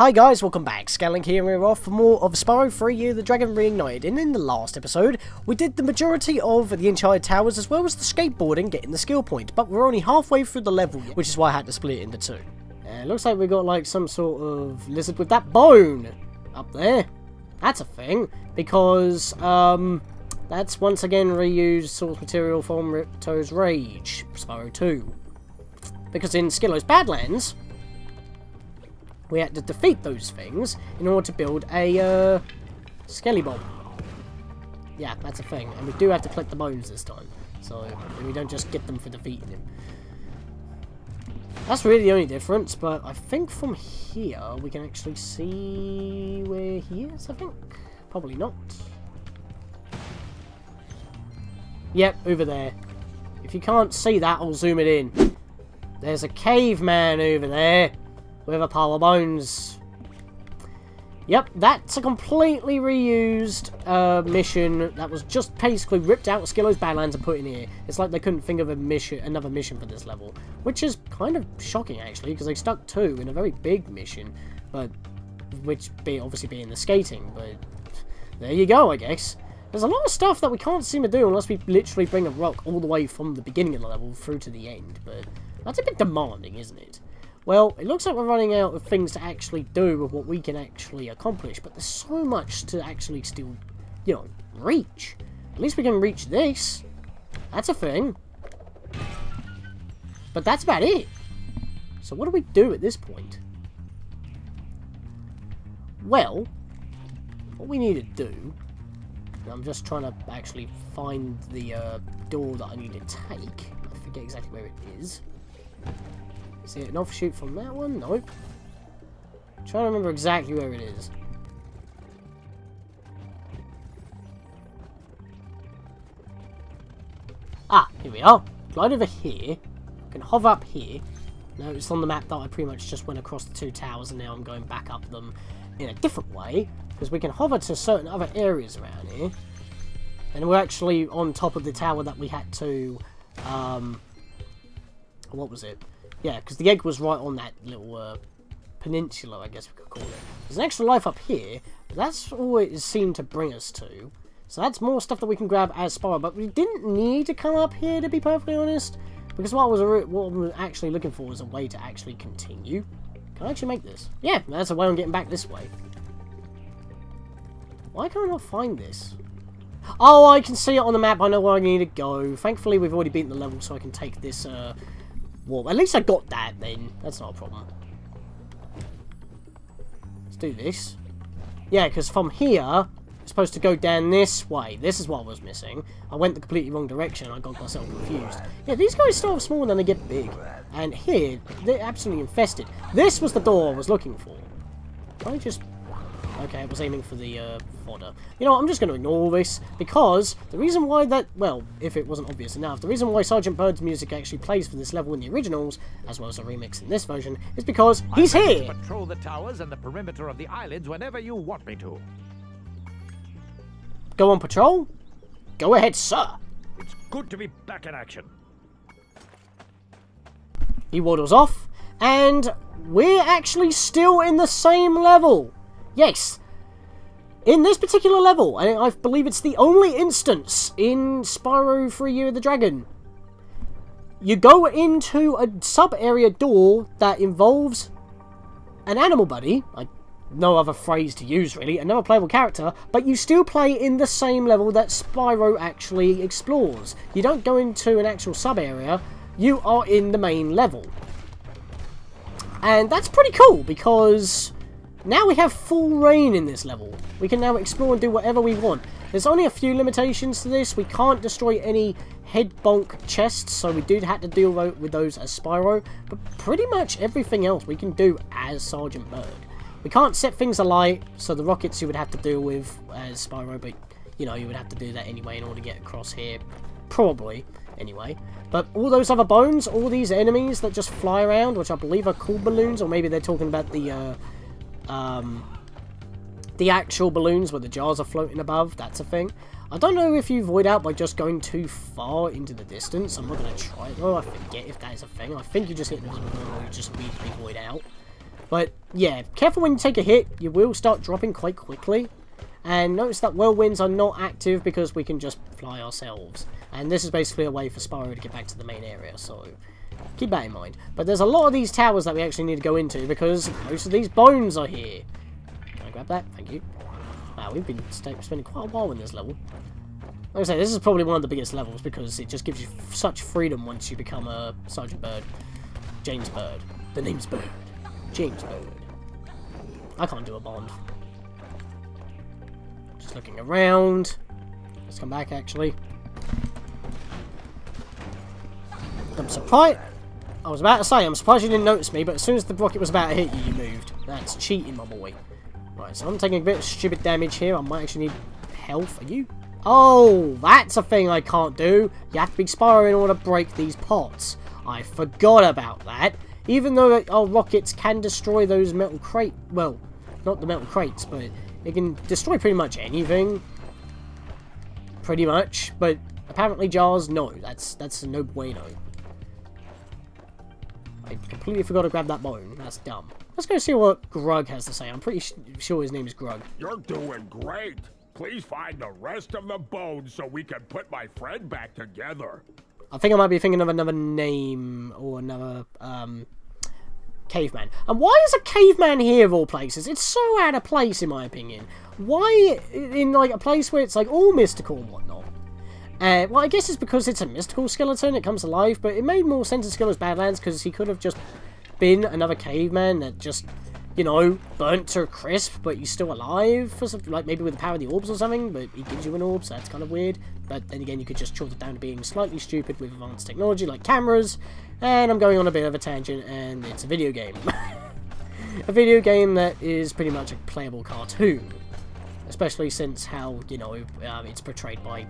Hi guys, welcome back. Scatlink here, and we're off for more of Spyro 3 Year the Dragon Reignited. And in the last episode, we did the majority of the Enchanted Towers as well as the skateboarding getting the skill point. But we're only halfway through the level, which is why I had to split it into two. And it looks like we got like some sort of lizard with that bone up there. That's a thing, because that's once again reused source material from Ripto's Rage, Spyro 2. Because in Skillo's Badlands, we had to defeat those things in order to build a Skelly Bomb. Yeah, that's a thing. And we do have to collect the bones this time. So we don't just get them for defeating him. That's really the only difference, but I think from here we can actually see where he is, I think. Probably not. Yep, over there. If you can't see that, I'll zoom it in. There's a caveman over there with a pile of bones. Yep, that's a completely reused mission that was just basically ripped out of Skillo's Badlands and put in here. It's like they couldn't think of another mission for this level, which is kind of shocking actually, because they stuck two in a very big mission, but obviously being the skating. But there you go, I guess. There's a lot of stuff that we can't seem to do unless we literally bring a rock all the way from the beginning of the level through to the end, but that's a bit demanding, isn't it? Well, it looks like we're running out of things to actually do with what we can actually accomplish, but there's so much to actually still, you know, reach. At least we can reach this. That's a thing. But that's about it. So what do we do at this point? Well, what we need to do, I'm just trying to actually find the door that I need to take. I forget exactly where it is. Is it an offshoot from that one? Nope. I'm trying to remember exactly where it is. Ah, here we are. Glide over here. I can hover up here. Notice on the map that I pretty much just went across the two towers, and now I'm going back up them in a different way, because we can hover to certain other areas around here. And we're actually on top of the tower that we had to, what was it? Yeah, because the egg was right on that little peninsula, I guess we could call it. There's an extra life up here, but that's all it seemed to bring us to. So that's more stuff that we can grab as Spyro, but we didn't need to come up here, to be perfectly honest, because what I'm actually looking for is a way to actually continue. Can I actually make this? Yeah, that's a way I'm getting back this way. Why can I not find this? Oh, I can see it on the map. I know where I need to go. Thankfully, we've already beaten the level, so I can take this, well, at least I got that then. That's not a problem. Let's do this. Yeah, because from here, I'm supposed to go down this way. This is what I was missing. I went the completely wrong direction. I got myself confused. Yeah, these guys start off small and then they get big. And here, they're absolutely infested. This was the door I was looking for. Can I just... Okay, I was aiming for the fodder. You know what, I'm just going to ignore all this, because the reason why that, well, if it wasn't obvious enough, the reason why Sgt.Byrd's music actually plays for this level in the originals, as well as a remix in this version, is because he's here! Patrol the towers and the perimeter of the islands whenever you want me to. Go on patrol? Go ahead, sir! It's good to be back in action. He waddles off, and we're actually still in the same level! Yes, in this particular level, and I believe it's the only instance in Spyro 3 Year of the Dragon, you go into a sub-area door that involves an animal buddy, no other phrase to use really, another playable character, but you still play in the same level that Spyro actually explores. You don't go into an actual sub-area, you are in the main level. And that's pretty cool, because now we have full reign in this level. We can now explore and do whatever we want. There's only a few limitations to this. We can't destroy any head bonk chests, so we do have to deal with those as Spyro. But pretty much everything else we can do as Sgt.Byrd. We can't set things alight, so the rockets you would have to deal with as Spyro, but you know, you would have to do that anyway in order to get across here. Probably, anyway. But all those other bones, all these enemies that just fly around, which I believe are called balloons, or maybe they're talking about the actual balloons where the jars are floating above, that's a thing. I don't know if you void out by just going too far into the distance. I'm not going to try it though. I forget if that is a thing. I think you just hit the wall or you just immediately void out. But, yeah, careful when you take a hit. You will start dropping quite quickly. And notice that whirlwinds are not active because we can just fly ourselves. And this is basically a way for Spyro to get back to the main area, so keep that in mind. But there's a lot of these towers that we actually need to go into because most of these bones are here. Can I grab that? Thank you. Wow, we've been spending quite a while in this level. Like I say, this is probably one of the biggest levels because it just gives you such freedom once you become a Sgt.Byrd. James Byrd. The name's Byrd. James Byrd. I can't do a Bond. Just looking around. Let's come back, actually. I'm surprised. I was about to say, I'm surprised you didn't notice me, but as soon as the rocket was about to hit you, you moved. That's cheating, my boy. Right, so I'm taking a bit of stupid damage here. I might actually need health. Are you? Oh, that's a thing I can't do. You have to be Spyro in order to break these pots. I forgot about that. Even though our rockets can destroy those metal crates. Well, not the metal crates, but it can destroy pretty much anything. Pretty much. But apparently jars, no. That's a no bueno. I completely forgot to grab that bone. That's dumb. Let's go see what Grug has to say. I'm pretty sure his name is Grug. You're doing great. Please find the rest of the bones so we can put my friend back together. I think I might be thinking of another name or another caveman. And why is a caveman here of all places? It's so out of place in my opinion. Why in like a place where it's like all mystical and whatnot? Well, I guess it's because it's a mystical skeleton. It comes to life, but it made more sense in Skeletor's Badlands because he could have just been another caveman that just, you know, burnt to a crisp, but he's still alive, for some, like maybe with the power of the orbs or something, but he gives you an orb, so that's kind of weird. But then again, you could just chalk it down to being slightly stupid with advanced technology like cameras, and I'm going on a bit of a tangent, and it's a video game. A video game that is pretty much a playable cartoon, especially since how, you know, it's portrayed by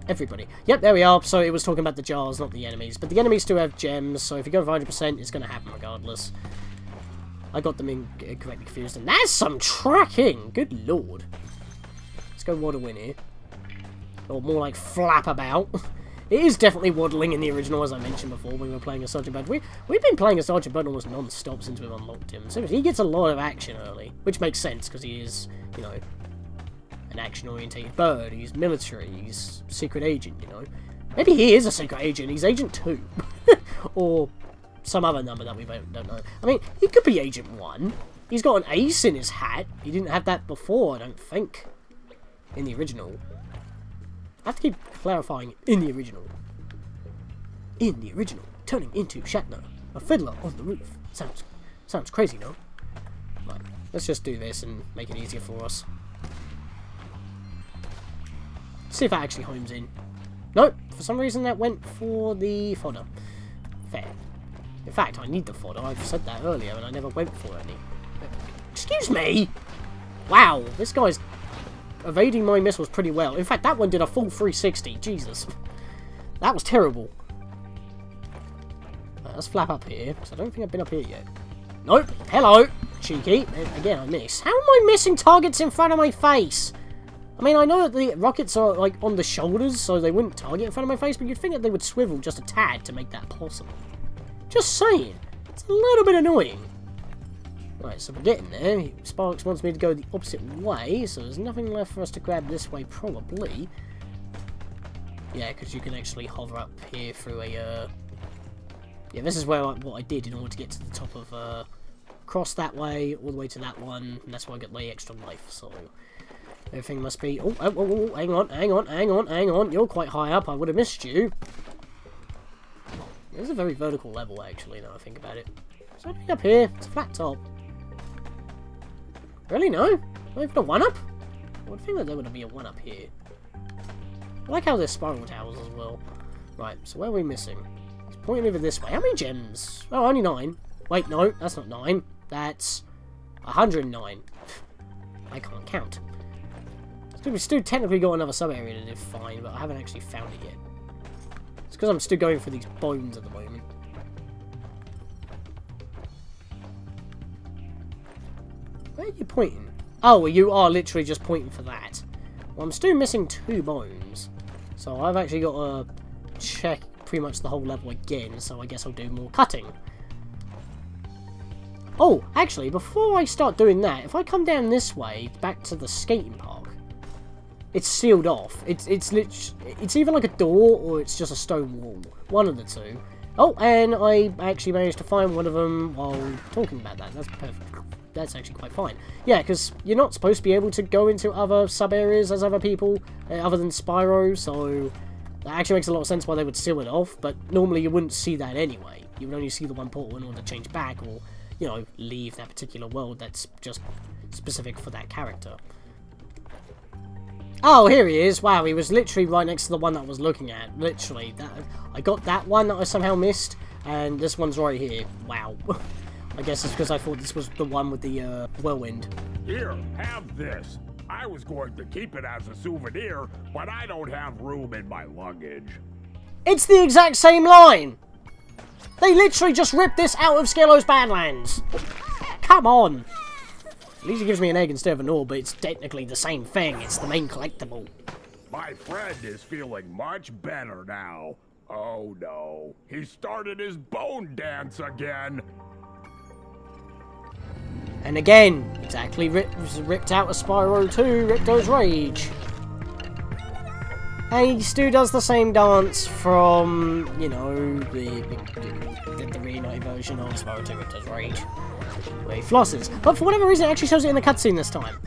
everybody. Yep, there we are. So it was talking about the jars, not the enemies. But the enemies still have gems, so if you go for 100%, it's going to happen regardless. I got them incorrectly confused, and that's some tracking! Good lord. Let's go waddle in here. Or more like flap about. It is definitely waddling in the original, as I mentioned before, when we were playing a Sgt.Byrd. We've been playing a Sgt.Byrd almost non-stop since we've unlocked him. So he gets a lot of action early, which makes sense, because he is, you know, an action-orientated bird. He's military. He's secret agent, you know. Maybe he is a secret agent. He's Agent 2. Or some other number that we don't know. I mean, he could be Agent 1. He's got an ace in his hat. He didn't have that before, I don't think. In the original. I have to keep clarifying in the original. In the original. Turning into Shatner. A fiddler on the roof. Sounds crazy, no? Right. Let's just do this and make it easier for us. See if that actually homes in. Nope, for some reason that went for the fodder. Fair. In fact, I need the fodder. I've said that earlier and I never went for any. Excuse me! Wow, this guy's evading my missiles pretty well. In fact, that one did a full 360. Jesus. That was terrible. Right, let's flap up here, because I don't think I've been up here yet. Nope. Hello! Cheeky. Again, I miss. How am I missing targets in front of my face? I mean, I know that the rockets are, like, on the shoulders, so they wouldn't target in front of my face, but you'd think that they would swivel just a tad to make that possible. Just saying. It's a little bit annoying. Right, so we're getting there. Sparks wants me to go the opposite way, so there's nothing left for us to grab this way, probably. Yeah, because you can actually hover up here through a, Yeah, this is where what I did in order to get to the top of, cross that way, all the way to that one, and that's why I got the extra life, so... Everything must be... Oh, hang on. You're quite high up. I would have missed you. It's a very vertical level, actually, now I think about it. Is there anything up here? It's a flat top. Really? No? Not even a one-up? I would think that there would be a one-up here. I like how there's spiral towers as well. Right, so where are we missing? It's pointing over this way. How many gems? Oh, only 9. Wait, no, that's not 9. That's 109. I can't count. We've still technically got another sub-area to define, but I haven't actually found it yet. It's because I'm still going for these bones at the moment. Where are you pointing? Oh, well, you are literally just pointing for that. Well, I'm still missing 2 bones. So I've actually got to check pretty much the whole level again, so I guess I'll do more cutting. Oh, actually, before I start doing that, if I come down this way, back to the skating park, it's sealed off. It's either like a door or it's just a stone wall. One of the two. Oh, and I actually managed to find one of them while talking about that. That's perfect. That's actually quite fine. Yeah, because you're not supposed to be able to go into other sub-areas as other people, other than Spyro, so that actually makes a lot of sense why they would seal it off, but normally you wouldn't see that anyway. You would only see the one portal in order to change back, or, you know, leave that particular world that's just specific for that character. Oh, here he is. Wow, he was literally right next to the one that I was looking at. Literally. I got that one that I somehow missed, and this one's right here. Wow. I guess it's because I thought this was the one with the whirlwind. Here, have this. I was going to keep it as a souvenir, but I don't have room in my luggage. It's the exact same line! They literally just ripped this out of Scalo's Badlands! Come on! At least it gives me an egg instead of an orb, but it's technically the same thing. It's the main collectible. My friend is feeling much better now. Oh no, he started his bone dance again. And again, exactly ripped out of Spyro 2, Ripto's Rage. And he still does the same dance from, you know, the Reignited version of Spyro 2, Ripto's Rage, where he flosses. But for whatever reason, it actually shows it in the cutscene this time.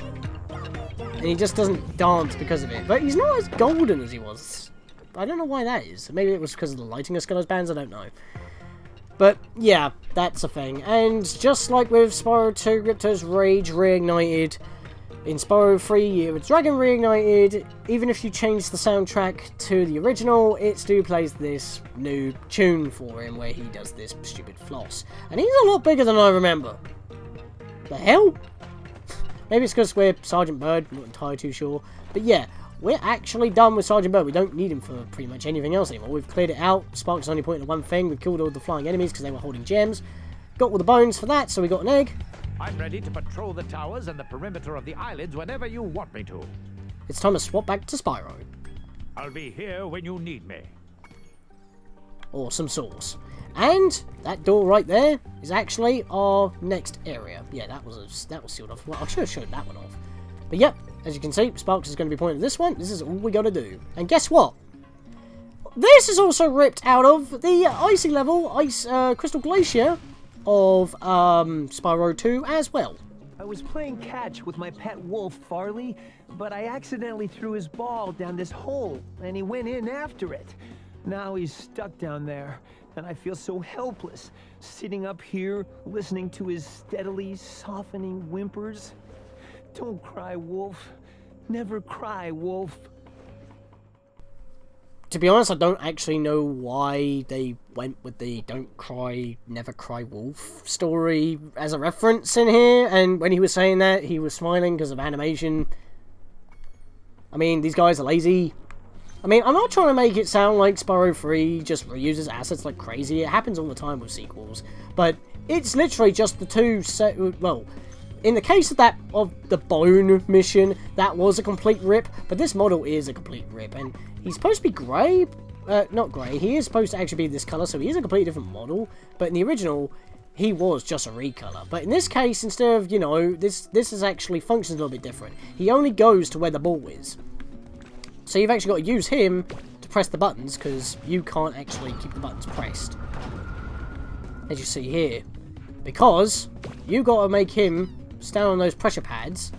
And he just doesn't dance because of it. But he's not as golden as he was. I don't know why that is. Maybe it was because of the lighting of Scalo's bands, I don't know. But, yeah, that's a thing. And just like with Spyro 2, Ripto's Rage Reignited, in Spyro 3, Year of Dragon Reignited, even if you change the soundtrack to the original, it still plays this new tune for him where he does this stupid floss. And he's a lot bigger than I remember. The hell? Maybe it's because we're Sgt.Byrd, I'm not entirely too sure. But yeah, we're actually done with Sgt.Byrd. We don't need him for pretty much anything else anymore. We've cleared it out. Spark's only pointing at one thing. We've killed all the flying enemies because they were holding gems. Got all the bones for that, so we got an egg. I'm ready to patrol the towers and the perimeter of the islands whenever you want me to. It's time to swap back to Spyro. I'll be here when you need me. Awesome sauce. And that door right there is actually our next area. Yeah, that was sealed off. Well, I should have showed that one off. But yep, as you can see, Sparks is going to be pointing at this one. This is all we got to do. And guess what? This is also ripped out of the icy level, Crystal Glacier of Spyro 2 as well. I was playing catch with my pet wolf, Farley, but I accidentally threw his ball down this hole, and he went in after it. Now he's stuck down there, and I feel so helpless, sitting up here, listening to his steadily softening whimpers. Don't cry, Wolf. Never cry, Wolf. To be honest, I don't actually know why they went with the don't cry, never cry wolf story as a reference in here, and when he was saying that, he was smiling because of animation. I mean, these guys are lazy. I mean, I'm not trying to make it sound like Spyro 3 just reuses assets like crazy. It happens all the time with sequels, but it's literally just the two well, in the case of the bone mission, that was a complete rip, but this model is a complete rip, and he's supposed to be grey, not grey, he is supposed to actually be this colour, so he is a completely different model, but in the original, he was just a recolor. But in this case, instead of, you know, this is actually functions a little bit different. He only goes to where the ball is. So you've actually got to use him to press the buttons, because you can't actually keep the buttons pressed. As you see here. Because you got to make him stand on those pressure pads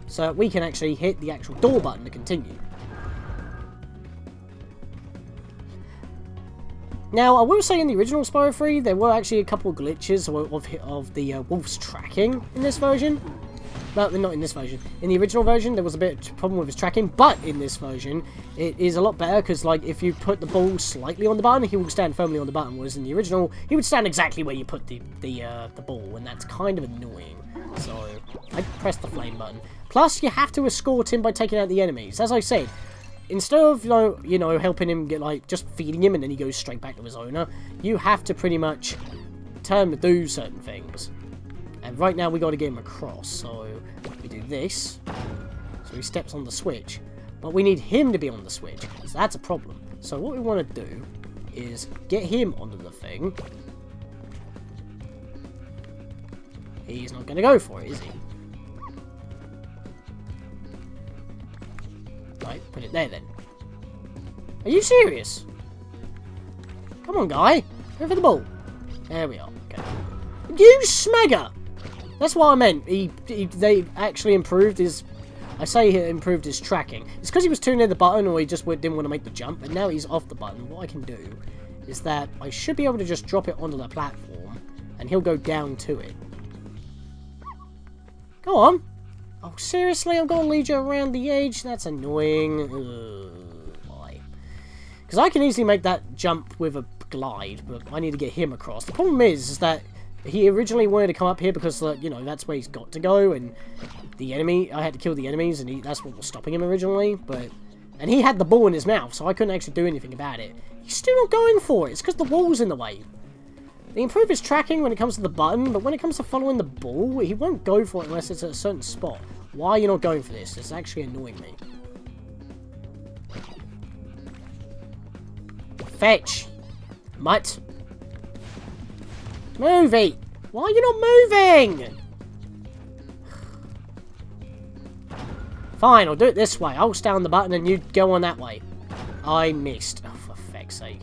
so that we can actually hit the actual door button to continue. Now, I will say in the original Spyro 3, there were actually a couple of glitches of the wolf's tracking in this version. Well, not in this version. In the original version, there was a bit of a problem with his tracking, but in this version, it is a lot better, because, like, if you put the ball slightly on the button, he will stand firmly on the button, whereas in the original, he would stand exactly where you put the ball, and that's kind of annoying. So, I pressed the flame button. Plus, you have to escort him by taking out the enemies. As I said, instead of, you know, helping him get, like, just feeding him and then he goes straight back to his owner, you have to pretty much tell him to do certain things. And right now we got to get him across, so we do this, so he steps on the switch. But we need him to be on the switch, so that's a problem. So what we want to do is get him onto the thing. He's not going to go for it, is he? Right, put it there then. Are you serious? Come on, guy. Go for the ball. There we are. Okay. You smegger! That's what I meant. They actually improved his... I say he improved his tracking. It's because he was too near the button or he just didn't want to make the jump. And now he's off the button. What I can do is that I should be able to just drop it onto the platform. And he'll go down to it. Go on. Oh, seriously? I'm going to lead you around the edge? That's annoying. Why? Because I can easily make that jump with a glide, but I need to get him across. The problem is that he originally wanted to come up here because, you know, that's where he's got to go, and the enemy, I had to kill the enemies, and that's what was stopping him originally, and he had the ball in his mouth, so I couldn't actually do anything about it. He's still not going for it. It's because the wall's in the way. They improve his tracking when it comes to the button, but when it comes to following the ball, he won't go for it unless it's at a certain spot. Why are you not going for this? It's actually annoying me. Fetch! Mutt! Move it! Why are you not moving? Fine, I'll do it this way. I'll stay on the button and you go on that way. I missed. Oh, for feck's sake.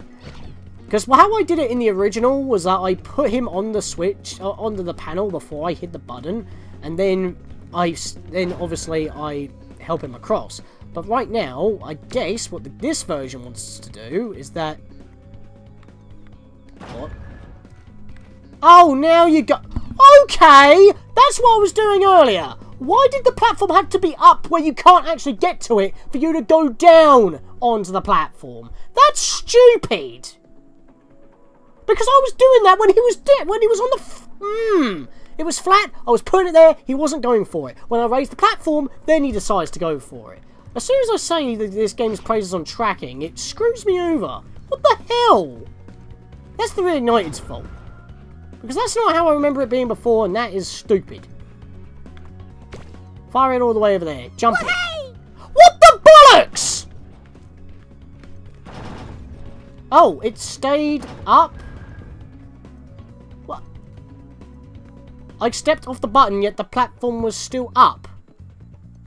Because how I did it in the original was that I put him on the switch, onto the panel before I hit the button, and then obviously I help him across. But right now, I guess what this version wants to do is that... What? Oh, now you got... Okay! That's what I was doing earlier! Why did the platform have to be up where you can't actually get to it for you to go down onto the platform? That's stupid! Because I was doing that when he was when he was on the... It was flat, I was putting it there, he wasn't going for it. When I raised the platform, then he decides to go for it. As soon as I say that this game's praises on tracking, it screws me over. What the hell? That's the Reignited's fault. Because that's not how I remember it being before, and that is stupid. Fire it all the way over there. Jump it. What the bollocks? Oh, it stayed up? What? I stepped off the button, yet the platform was still up.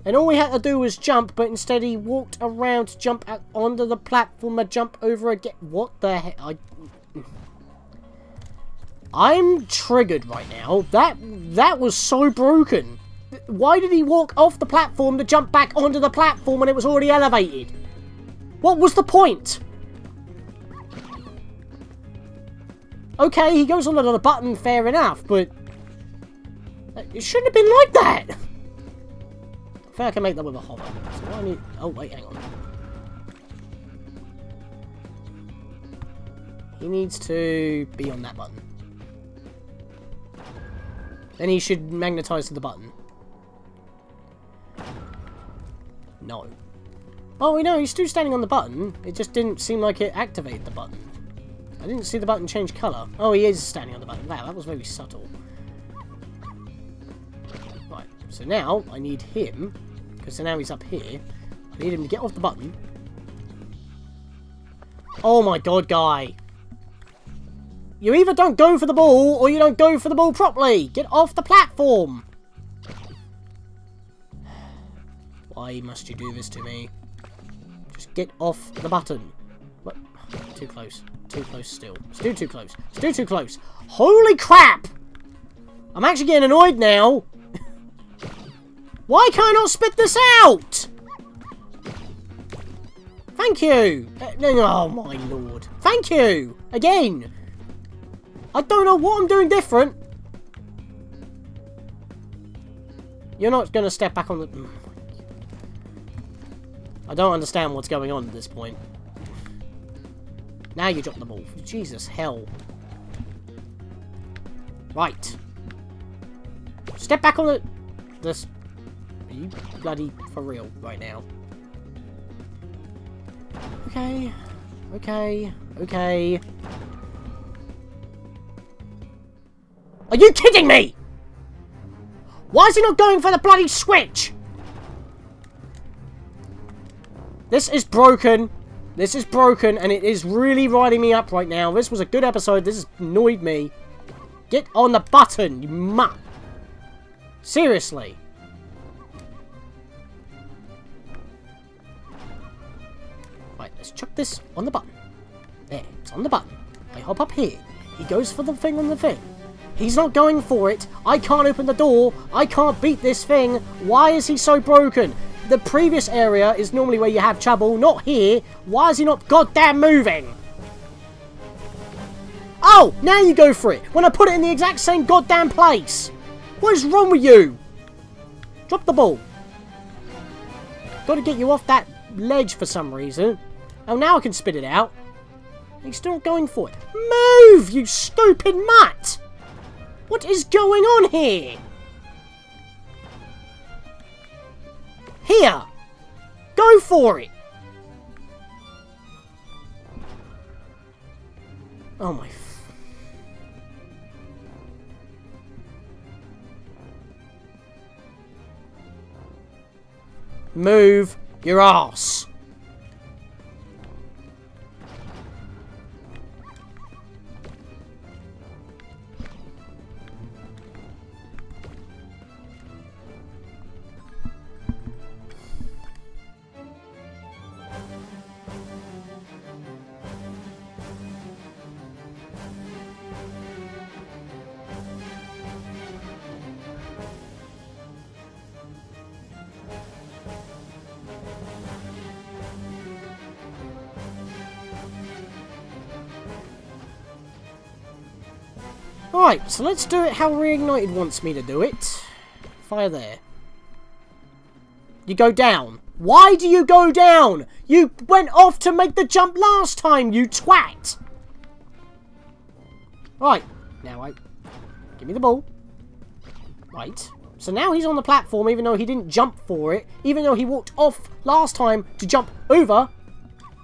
And all we had to do was jump, but instead he walked around to jump out onto the platform and jump over again. What the heck? I'm triggered right now. That was so broken. Why did he walk off the platform to jump back onto the platform when it was already elevated? What was the point? Okay, he goes onto the button, fair enough, but... It shouldn't have been like that! I think I can make that with a hover. So what I need... Oh, wait, hang on. He needs to be on that button. Then he should magnetize to the button. No. Oh, we know, he's still standing on the button. It just didn't seem like it activated the button. I didn't see the button change colour. Oh, he is standing on the button. Wow, that was very subtle. Right, so now I need him, because now he's up here. I need him to get off the button. Oh my god, guy. You either don't go for the ball, or you don't go for the ball properly. Get off the platform. Why must you do this to me? Just get off the button. What? Too close. Too close still. Still too close. Still too close. Holy crap! I'm actually getting annoyed now. Why can't I not spit this out? Thank you. Oh my lord. Thank you. Again. I don't know what I'm doing different. You're not going to step back on the... I don't understand what's going on at this point. Now you drop the ball. Jesus, hell. Right. Step back on the... This... Are you bloody for real right now? Okay. Okay. Okay. Are you kidding me? Why is he not going for the bloody switch? This is broken. This is broken, and it is really riding me up right now. This was a good episode. This has annoyed me. Get on the button, you mutt. Seriously. Right, let's chuck this on the button. There, it's on the button. I hop up here. He goes for the thing on the thing. He's not going for it. I can't open the door. I can't beat this thing. Why is he so broken? The previous area is normally where you have trouble, not here. Why is he not goddamn moving? Oh, now you go for it, when I put it in the exact same goddamn place. What is wrong with you? Drop the ball. Got to get you off that ledge for some reason. Oh, now I can spit it out. He's still not going for it. Move, you stupid mutt! What is going on here? Here! Go for it! Oh my... Move your ass! Alright, so let's do it how Reignited wants me to do it. Fire there. You go down. Why do you go down? You went off to make the jump last time, you twat! Right, now give me the ball. Right, so now he's on the platform even though he didn't jump for it. Even though he walked off last time to jump over.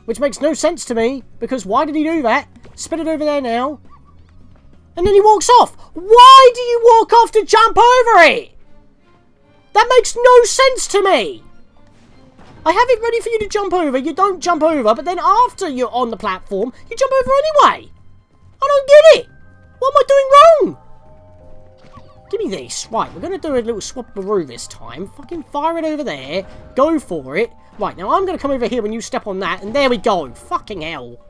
Which makes no sense to me, because why did he do that? Spit it over there now. And then he walks off. Why do you walk off to jump over it? That makes no sense to me. I have it ready for you to jump over. You don't jump over, but then after you're on the platform, you jump over anyway. I don't get it. What am I doing wrong? Give me this. Right, we're going to do a little swap-a-roo this time. Fucking fire it over there. Go for it. Right, now I'm going to come over here when you step on that, and there we go. Fucking hell.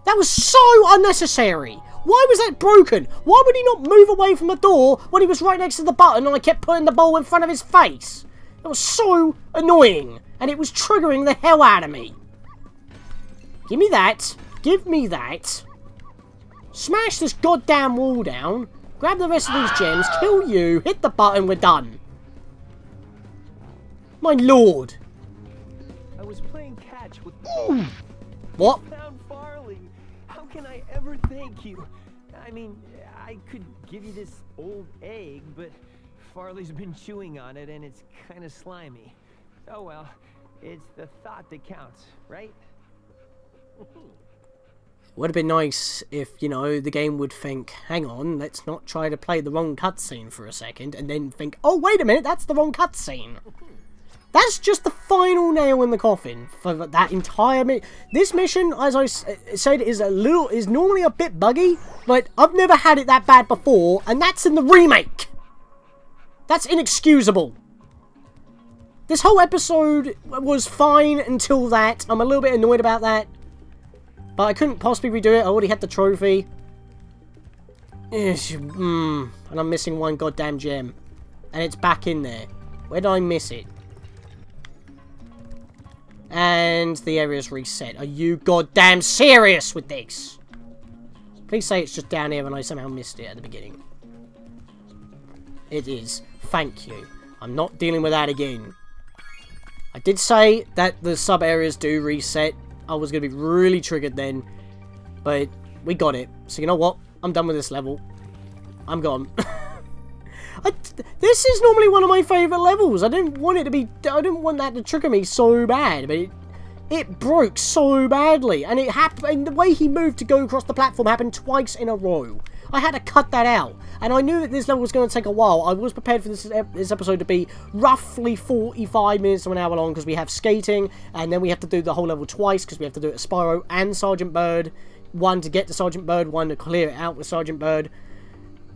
That was so unnecessary. Why was that broken? Why would he not move away from the door when he was right next to the button and I kept putting the ball in front of his face? That was so annoying. And it was triggering the hell out of me. Give me that. Give me that. Smash this goddamn wall down. Grab the rest of these gems. Kill you. Hit the button. We're done. My lord. I was playing catch with... What? How can I ever thank you? I mean, I could give you this old egg, but Farley's been chewing on it and it's kind of slimy. Oh well, it's the thought that counts, right? Would have been nice if, you know, the game would think, hang on, let's not try to play the wrong cutscene for a second, and then think, oh, wait a minute, that's the wrong cutscene. That's just the final nail in the coffin for that entire This mission, as I said, is normally a bit buggy, but I've never had it that bad before, and that's in the remake. That's inexcusable. This whole episode was fine until that. I'm a little bit annoyed about that, but I couldn't possibly redo it. I already had the trophy. And I'm missing one goddamn gem, and it's back in there. Where did I miss it? And the area's reset. Are you goddamn serious with this? Please say it's just down here and I somehow missed it at the beginning. It is. Thank you. I'm not dealing with that again. I did say that the sub-areas do reset. I was going to be really triggered then. But we got it. So you know what? I'm done with this level. I'm gone. This is normally one of my favourite levels. I didn't want it to be... I didn't want that to trigger me so bad. But it broke so badly. And it happened... And the way he moved to go across the platform happened twice in a row. I had to cut that out. And I knew that this level was going to take a while. I was prepared for this episode to be roughly 45 minutes to an hour long. Because we have skating. And then we have to do the whole level twice. Because we have to do it as Spyro and Sgt.Byrd. One to get to Sgt.Byrd. One to clear it out with Sgt.Byrd.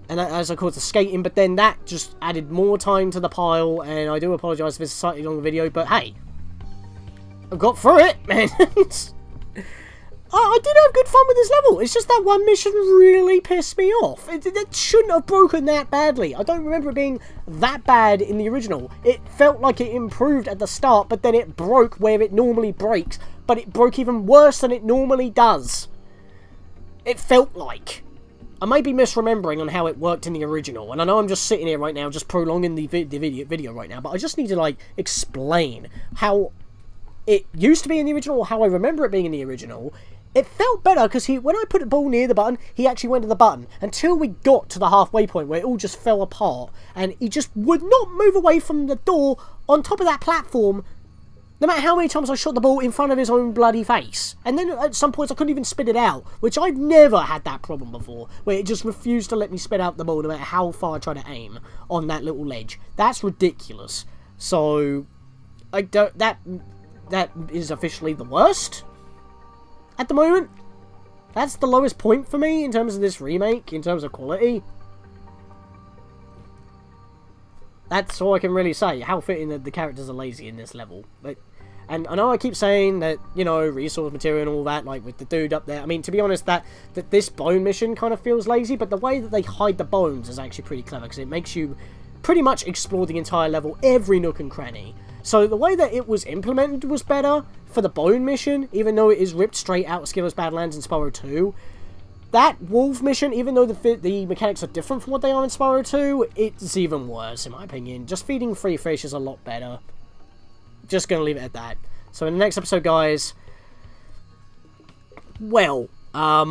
And that, as I call it, the skating, but then that just added more time to the pile, and I do apologise if it's a slightly longer video, but hey, I've got through it, man. I did have good fun with this level. It's just that one mission really pissed me off. It shouldn't have broken that badly. I don't remember it being that bad in the original. It felt like it improved at the start, but then it broke where it normally breaks, but it broke even worse than it normally does. It felt like. I may be misremembering on how it worked in the original, and I know I'm just sitting here right now, just prolonging the video right now, but I just need to, like, explain how it used to be in the original, or how I remember it being in the original. It felt better, because when I put the ball near the button, he actually went to the button, until we got to the halfway point, where it all just fell apart, and he just would not move away from the door on top of that platform, no matter how many times I shot the ball in front of his own bloody face. And then at some points I couldn't even spit it out, which I've never had that problem before, where it just refused to let me spit out the ball no matter how far I try to aim on that little ledge. That's ridiculous. So, that is officially the worst at the moment. That's the lowest point for me in terms of this remake, in terms of quality. That's all I can really say. How fitting that the characters are lazy in this level. And I know I keep saying that, you know, resource material and all that, like with the dude up there. I mean, to be honest, that this bone mission kind of feels lazy, but the way that they hide the bones is actually pretty clever, because it makes you pretty much explore the entire level, every nook and cranny. So the way that it was implemented was better for the bone mission, even though it is ripped straight out of Skiller's Badlands and Spyro 2. That wolf mission, even though the mechanics are different from what they are in Spyro 2, it's even worse, in my opinion. Just feeding free fish is a lot better. Just going to leave it at that. So in the next episode, guys, well, I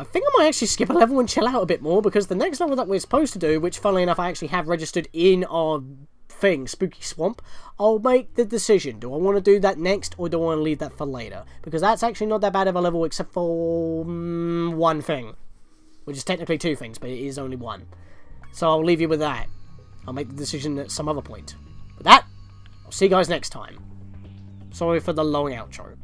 think I might actually skip a level and chill out a bit more, because the next level that we're supposed to do, which funnily enough I actually have registered in our thing, Spooky Swamp, I'll make the decision. Do I want to do that next, or do I want to leave that for later? Because that's actually not that bad of a level, except for one thing. Which is technically two things, but it is only one. So I'll leave you with that. I'll make the decision at some other point. With that, I'll see you guys next time. Sorry for the long outro.